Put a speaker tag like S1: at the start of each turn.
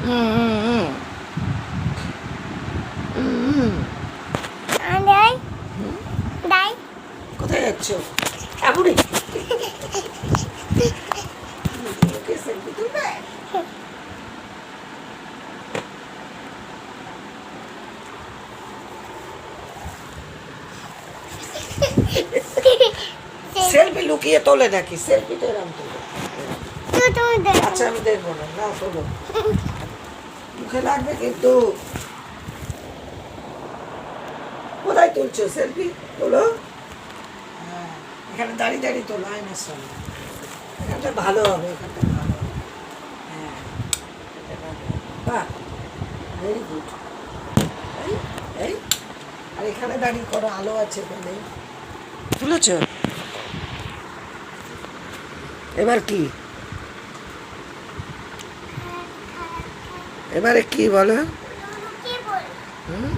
S1: হুম হুম হুম হুম। কোথায় যাচ্ছ? আবুড়ি সেলফি তুলবে? সেলফি লুকিয়ে তোলে নাকি? সেলফি তো এরকম তোলে। আচ্ছা আমি দেখবো না, না তোলো, মুখে লাগবে কিন্তু। কোথায় তুলছো সেলফি? তোলো। হ্যাঁ, এখানে দাঁড়িয়ে দাঁড়িয়ে তোলো, আয়নার সামনে। এখানটা ভালো হবে, এখানটা ভালো হবে। হ্যাঁ, এটা ভালো হবে। বাহ, ভেরি গুড। এই এই আর এখানে দাঁড়িয়ে করো, আলো আছে এখানে। তুলেছ? এবার কি? এবারে কি বলো? হুম?